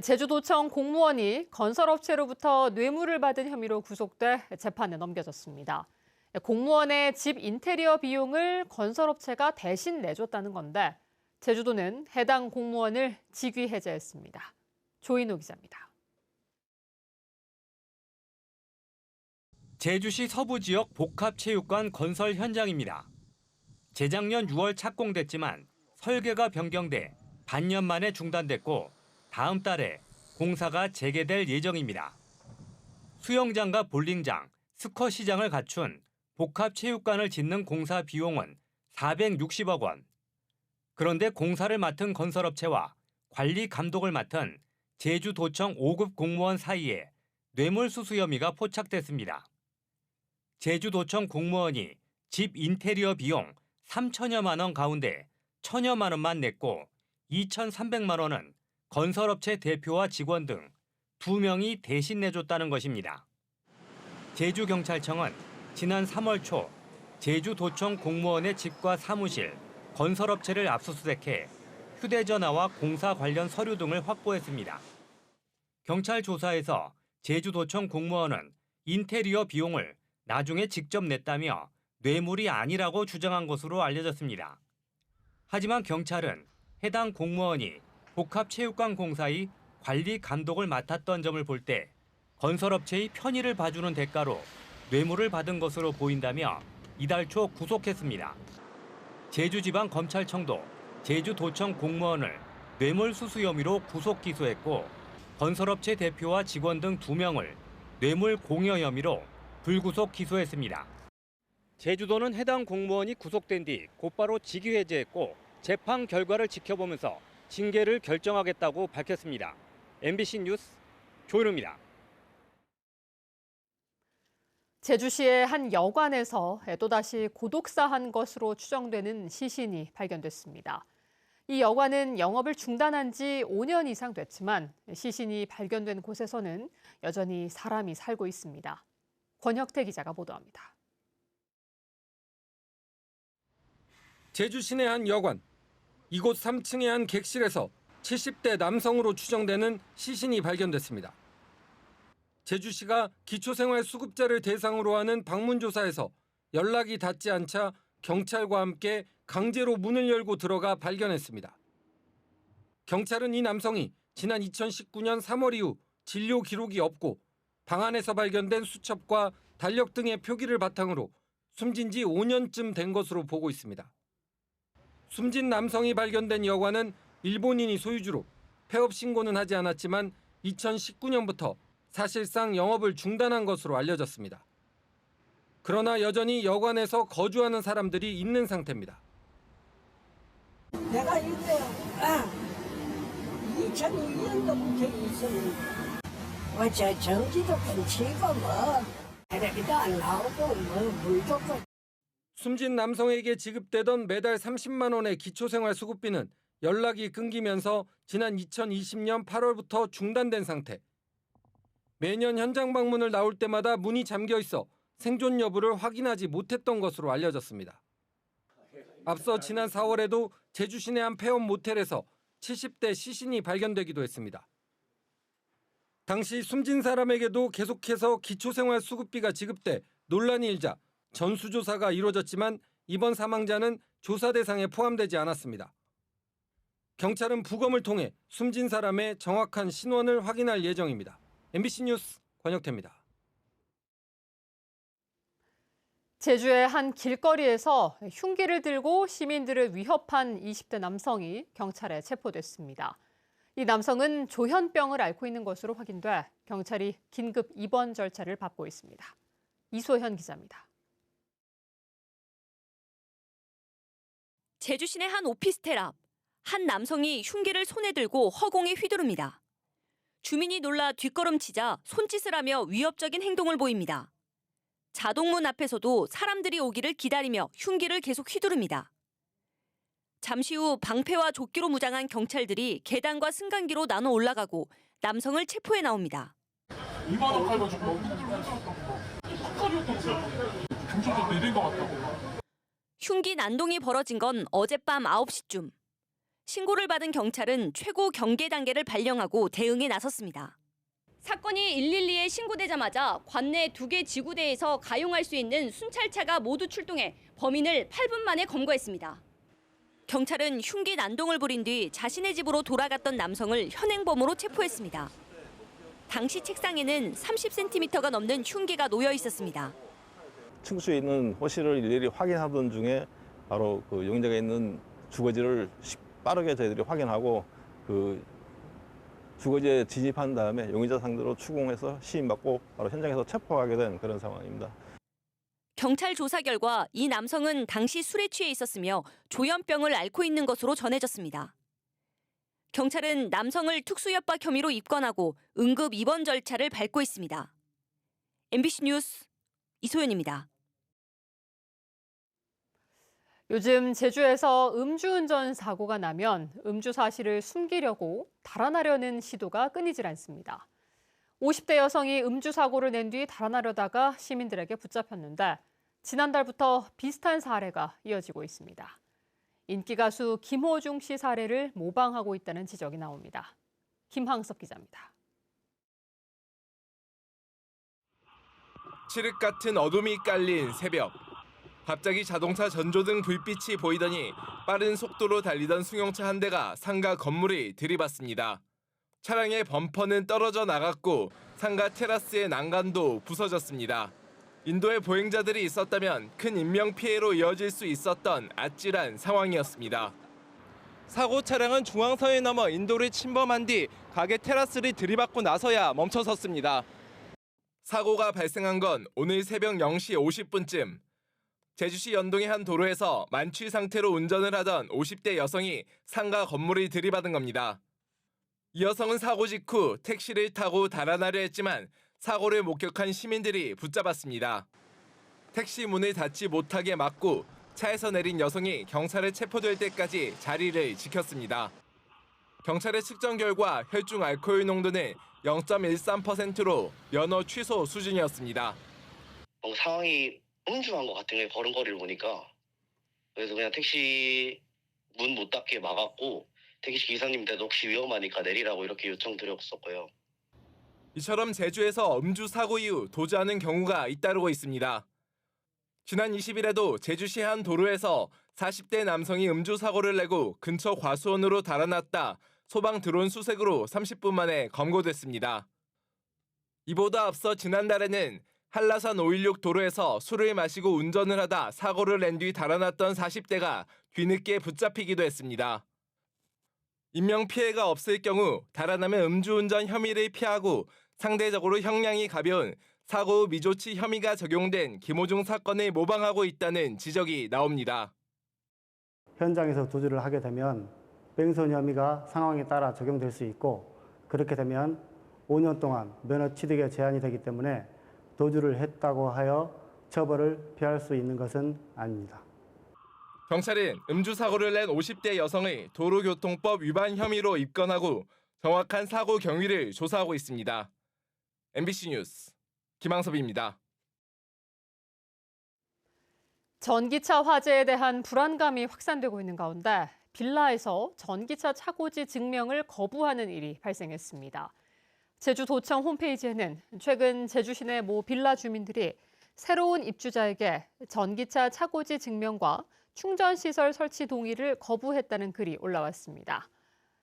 제주도청 공무원이 건설업체로부터 뇌물을 받은 혐의로 구속돼 재판에 넘겨졌습니다. 공무원의 집 인테리어 비용을 건설업체가 대신 내줬다는 건데 제주도는 해당 공무원을 직위 해제했습니다. 조인호 기자입니다. 제주시 서부 지역 복합체육관 건설 현장입니다. 재작년 6월 착공됐지만 설계가 변경돼 반년 만에 중단됐고 다음 달에 공사가 재개될 예정입니다. 수영장과 볼링장, 스쿼시장을 갖춘 복합체육관을 짓는 공사 비용은 460억 원. 그런데 공사를 맡은 건설업체와 관리 감독을 맡은 제주도청 5급 공무원 사이에 뇌물수수 혐의가 포착됐습니다. 제주도청 공무원이 집 인테리어 비용 3천여만 원 가운데 1천여만 원만 냈고 2,300만 원은 건설업체 대표와 직원 등 2명이 대신 내줬다는 것입니다. 제주경찰청은 지난 3월 초 제주도청 공무원의 집과 사무실, 건설업체를 압수수색해 휴대전화와 공사 관련 서류 등을 확보했습니다. 경찰 조사에서 제주도청 공무원은 인테리어 비용을 나중에 직접 냈다며 뇌물이 아니라고 주장한 것으로 알려졌습니다. 하지만 경찰은 해당 공무원이 복합체육관 공사의 관리 감독을 맡았던 점을 볼 때 건설업체의 편의를 봐주는 대가로 뇌물을 받은 것으로 보인다며 이달 초 구속했습니다. 제주지방검찰청도 제주도청 공무원을 뇌물수수 혐의로 구속 기소했고 건설업체 대표와 직원 등 2명을 뇌물 공여 혐의로 불구속 기소했습니다. 제주도는 해당 공무원이 구속된 뒤 곧바로 직위 해제했고 재판 결과를 지켜보면서 징계를 결정하겠다고 밝혔습니다. MBC 뉴스 조인호입니다. 제주시의 한 여관에서 또다시 고독사한 것으로 추정되는 시신이 발견됐습니다. 이 여관은 영업을 중단한 지 5년 이상 됐지만 시신이 발견된 곳에서는 여전히 사람이 살고 있습니다. 권혁태 기자가 보도합니다. 제주 시내 한 여관. 이곳 3층의 한 객실에서 70대 남성으로 추정되는 시신이 발견됐습니다. 제주시가 기초생활수급자를 대상으로 하는 방문조사에서 연락이 닿지 않자 경찰과 함께 강제로 문을 열고 들어가 발견했습니다. 경찰은 이 남성이 지난 2019년 3월 이후 진료 기록이 없고 방 안에서 발견된 수첩과 달력 등의 표기를 바탕으로 숨진 지 5년쯤 된 것으로 보고 있습니다. 숨진 남성이 발견된 여관은 일본인이 소유주로 폐업 신고는 하지 않았지만 2019년부터 사실상 영업을 중단한 것으로 알려졌습니다. 그러나 여전히 여관에서 거주하는 사람들이 있는 상태입니다. 내가 이때 2002년도부터 있었는데 저 전기도 끊치고 뭐 테레비도 안 나오고 뭐 물도 숨진 남성에게 지급되던 매달 30만 원의 기초생활수급비는 연락이 끊기면서 지난 2020년 8월부터 중단된 상태. 매년 현장 방문을 나올 때마다 문이 잠겨 있어 생존 여부를 확인하지 못했던 것으로 알려졌습니다. 앞서 지난 4월에도 제주 시내 한 폐업 모텔에서 70대 시신이 발견되기도 했습니다. 당시 숨진 사람에게도 계속해서 기초생활수급비가 지급돼 논란이 일자 전수조사가 이루어졌지만 이번 사망자는 조사 대상에 포함되지 않았습니다. 경찰은 부검을 통해 숨진 사람의 정확한 신원을 확인할 예정입니다. MBC 뉴스 권혁태입니다. 제주의 한 길거리에서 흉기를 들고 시민들을 위협한 20대 남성이 경찰에 체포됐습니다. 이 남성은 조현병을 앓고 있는 것으로 확인돼 경찰이 긴급 입원 절차를 밟고 있습니다. 이소현 기자입니다. 제주 시내 한 오피스텔 앞, 한 남성이 흉기를 손에 들고 허공에 휘두릅니다. 주민이 놀라 뒷걸음치자 손짓을 하며 위협적인 행동을 보입니다. 자동문 앞에서도 사람들이 오기를 기다리며 흉기를 계속 휘두릅니다. 잠시 후 방패와 조끼로 무장한 경찰들이 계단과 승강기로 나눠 올라가고 남성을 체포해 나옵니다. 2만 원 팔가지고 헛갈이었던 경찰도 내린 것 같다고. 흉기 난동이 벌어진 건 어젯밤 9시쯤. 신고를 받은 경찰은 최고 경계 단계를 발령하고 대응에 나섰습니다. 사건이 112에 신고되자마자 관내 2개 지구대에서 가용할 수 있는 순찰차가 모두 출동해 범인을 8분 만에 검거했습니다. 경찰은 흉기 난동을 부린 뒤 자신의 집으로 돌아갔던 남성을 현행범으로 체포했습니다. 당시 책상에는 30cm가 넘는 흉기가 놓여 있었습니다. 층수에 있는 호실을 일일이 확인하던 중에 바로 그 용의자가 있는 주거지를 빠르게 저희들이 확인하고 그 주거지에 진입한 다음에 용의자 상대로 추궁해서 시인받고 바로 현장에서 체포하게 된 그런 상황입니다. 경찰 조사 결과 이 남성은 당시 술에 취해 있었으며 조현병을 앓고 있는 것으로 전해졌습니다. 경찰은 남성을 특수협박 혐의로 입건하고 응급 입원 절차를 밟고 있습니다. MBC 뉴스 이소연입니다. 요즘 제주에서 음주운전 사고가 나면 음주 사실을 숨기려고 달아나려는 시도가 끊이질 않습니다. 50대 여성이 음주 사고를 낸 뒤 달아나려다가 시민들에게 붙잡혔는데 지난달부터 비슷한 사례가 이어지고 있습니다. 인기 가수 김호중 씨 사례를 모방하고 있다는 지적이 나옵니다. 김항석 기자입니다. 칠흑 같은 어둠이 깔린 새벽. 갑자기 자동차 전조등 불빛이 보이더니 빠른 속도로 달리던 승용차 한 대가 상가 건물에 들이받습니다. 차량의 범퍼는 떨어져 나갔고 상가 테라스의 난간도 부서졌습니다. 인도에 보행자들이 있었다면 큰 인명피해로 이어질 수 있었던 아찔한 상황이었습니다. 사고 차량은 중앙선을 넘어 인도를 침범한 뒤 가게 테라스를 들이받고 나서야 멈춰섰습니다. 사고가 발생한 건 오늘 새벽 0시 50분쯤. 제주시 연동의 한 도로에서 만취 상태로 운전을 하던 50대 여성이 상가 건물을 들이받은 겁니다. 이 여성은 사고 직후 택시를 타고 달아나려 했지만 사고를 목격한 시민들이 붙잡았습니다. 택시 문을 닫지 못하게 막고 차에서 내린 여성이 경찰에 체포될 때까지 자리를 지켰습니다. 경찰의 측정 결과 혈중 알코올 농도는 0.13%로 면허 취소 수준이었습니다. 상황이 음주한 것 같은 게 걸음걸이를 보니까 그래서 그냥 택시 문 못 닫게 막았고 택시 기사님한테도 혹시 위험하니까 내리라고 이렇게 요청드렸었고요. 이처럼 제주에서 음주 사고 이후 도주하는 경우가 잇따르고 있습니다. 지난 20일에도 제주시 한 도로에서 40대 남성이 음주 사고를 내고 근처 과수원으로 달아났다 소방 드론 수색으로 30분 만에 검거됐습니다. 이보다 앞서 지난달에는 한라산 516 도로에서 술을 마시고 운전을 하다 사고를 낸 뒤 달아났던 40대가 뒤늦게 붙잡히기도 했습니다. 인명피해가 없을 경우 달아나면 음주운전 혐의를 피하고 상대적으로 형량이 가벼운 사고 후 미조치 혐의가 적용된 김호중 사건을 모방하고 있다는 지적이 나옵니다. 현장에서 도주를 하게 되면 뺑소니 혐의가 상황에 따라 적용될 수 있고 그렇게 되면 5년 동안 면허 취득에 제한이 되기 때문에 도주를 했다고 하여 처벌을 피할 수 있는 것은 아닙니다. 경찰은 음주 사고를 낸 50대 여성을 도로교통법 위반 혐의로 입건하고 정확한 사고 경위를 조사하고 있습니다. MBC 뉴스 김항섭입니다. 전기차 화재에 대한 불안감이 확산되고 있는 가운데 빌라에서 전기차 차고지 증명을 거부하는 일이 발생했습니다. 제주도청 홈페이지에는 최근 제주 시내 모 빌라 주민들이 새로운 입주자에게 전기차 차고지 증명과 충전시설 설치 동의를 거부했다는 글이 올라왔습니다.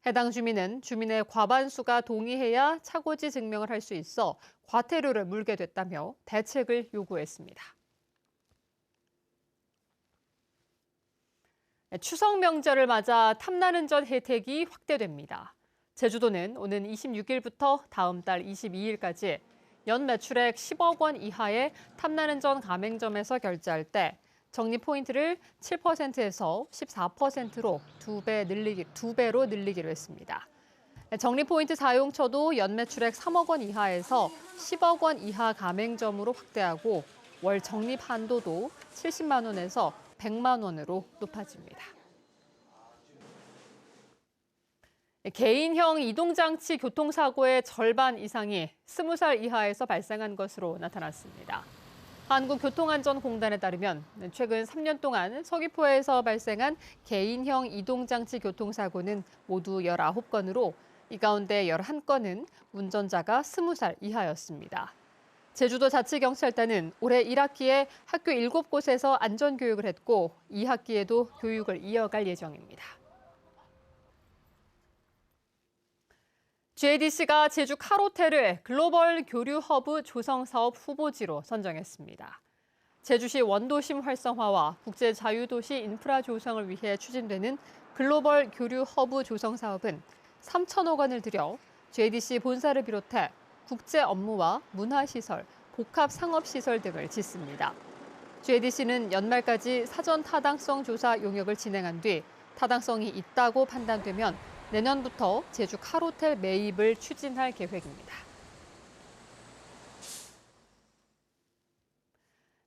해당 주민은 주민의 과반수가 동의해야 차고지 증명을 할 수 있어 과태료를 물게 됐다며 대책을 요구했습니다. 추석 명절을 맞아 탐나는 전 혜택이 확대됩니다. 제주도는 오는 26일부터 다음 달 22일까지 연 매출액 10억 원 이하의 탐나는 전 가맹점에서 결제할 때 적립 포인트를 7%에서 14%로 2배로 늘리기로 했습니다. 적립 포인트 사용처도 연 매출액 3억 원 이하에서 10억 원 이하 가맹점으로 확대하고 월 적립 한도도 70만 원에서 100만 원으로 높아집니다. 개인형 이동장치 교통사고의 절반 이상이 20살 이하에서 발생한 것으로 나타났습니다. 한국교통안전공단에 따르면 최근 3년 동안 서귀포에서 발생한 개인형 이동장치 교통사고는 모두 19건으로 이 가운데 11건은 운전자가 20살 이하였습니다. 제주도 자치경찰단은 올해 1학기에 학교 7곳에서 안전교육을 했고 2학기에도 교육을 이어갈 예정입니다. JDC가 제주 카로텔을 글로벌 교류 허브 조성 사업 후보지로 선정했습니다. 제주시 원도심 활성화와 국제 자유도시 인프라 조성을 위해 추진되는 글로벌 교류 허브 조성 사업은 3천억 원을 들여 JDC 본사를 비롯해 국제 업무와 문화시설, 복합 상업시설 등을 짓습니다. JDC는 연말까지 사전 타당성 조사 용역을 진행한 뒤 타당성이 있다고 판단되면 내년부터 제주 카로텔 매입을 추진할 계획입니다.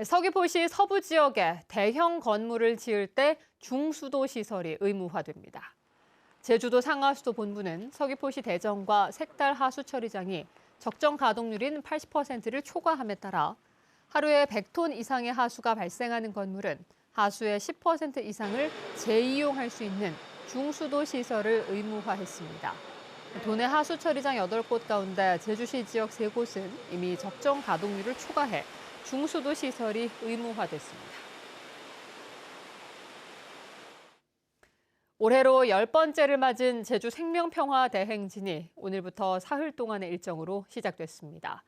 서귀포시 서부 지역에 대형 건물을 지을 때 중수도 시설이 의무화됩니다. 제주도 상하수도 본부는 서귀포시 대정과 색달 하수처리장이 적정 가동률인 80%를 초과함에 따라 하루에 100톤 이상의 하수가 발생하는 건물은 하수의 10% 이상을 재이용할 수 있는 중수도 시설을 의무화했습니다. 도내 하수처리장 8곳 가운데 제주시 지역 3곳은 이미 적정 가동률을 초과해 중수도 시설이 의무화됐습니다. 올해로 10번째를 맞은 제주 생명평화 대행진이 오늘부터 사흘 동안의 일정으로 시작됐습니다.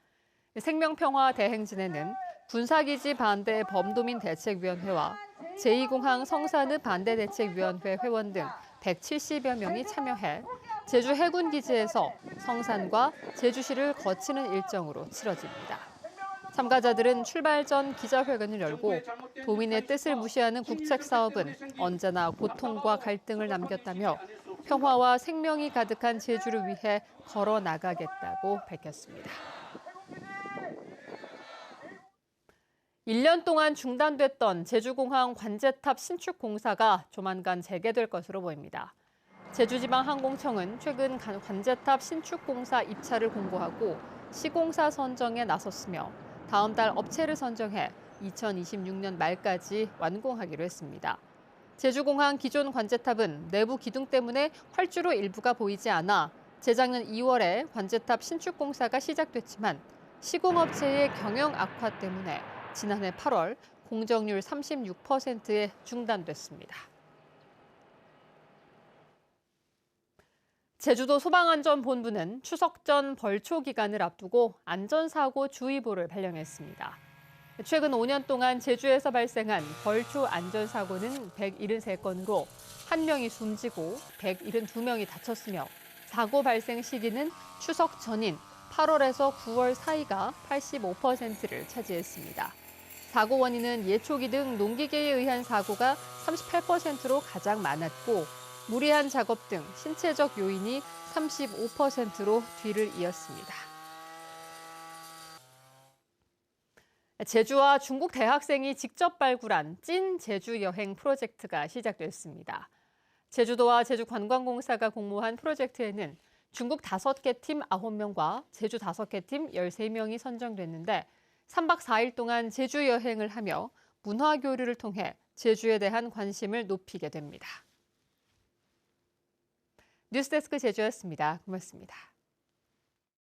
생명평화 대행진에는 군사기지 반대 범도민 대책위원회와 제2공항 성산읍 반대대책위원회 회원 등 170여 명이 참여해 제주 해군기지에서 성산과 제주시를 거치는 일정으로 치러집니다. 참가자들은 출발 전 기자회견을 열고 도민의 뜻을 무시하는 국책사업은 언제나 고통과 갈등을 남겼다며 평화와 생명이 가득한 제주를 위해 걸어 나가겠다고 밝혔습니다. 1년 동안 중단됐던 제주공항 관제탑 신축 공사가 조만간 재개될 것으로 보입니다. 제주지방항공청은 최근 관제탑 신축 공사 입찰을 공고하고 시공사 선정에 나섰으며 다음 달 업체를 선정해 2026년 말까지 완공하기로 했습니다. 제주공항 기존 관제탑은 내부 기둥 때문에 활주로 일부가 보이지 않아 재작년 2월에 관제탑 신축 공사가 시작됐지만 시공업체의 경영 악화 때문에 지난해 8월 공정률 36%에 중단됐습니다. 제주도 소방안전본부는 추석 전 벌초 기간을 앞두고 안전사고 주의보를 발령했습니다. 최근 5년 동안 제주에서 발생한 벌초 안전사고는 173건으로 1명이 숨지고 172명이 다쳤으며 사고 발생 시기는 추석 전인 8월에서 9월 사이가 85%를 차지했습니다. 사고 원인은 예초기 등 농기계에 의한 사고가 38%로 가장 많았고 무리한 작업 등 신체적 요인이 35%로 뒤를 이었습니다. 제주와 중국 대학생이 직접 발굴한 찐 제주 여행 프로젝트가 시작됐습니다. 제주도와 제주관광공사가 공모한 프로젝트에는 중국 5개 팀 9명과 제주 5개 팀 13명이 선정됐는데 3박 4일 동안 제주 여행을 하며 문화 교류를 통해 제주에 대한 관심을 높이게 됩니다. 뉴스데스크 제주였습니다. 고맙습니다.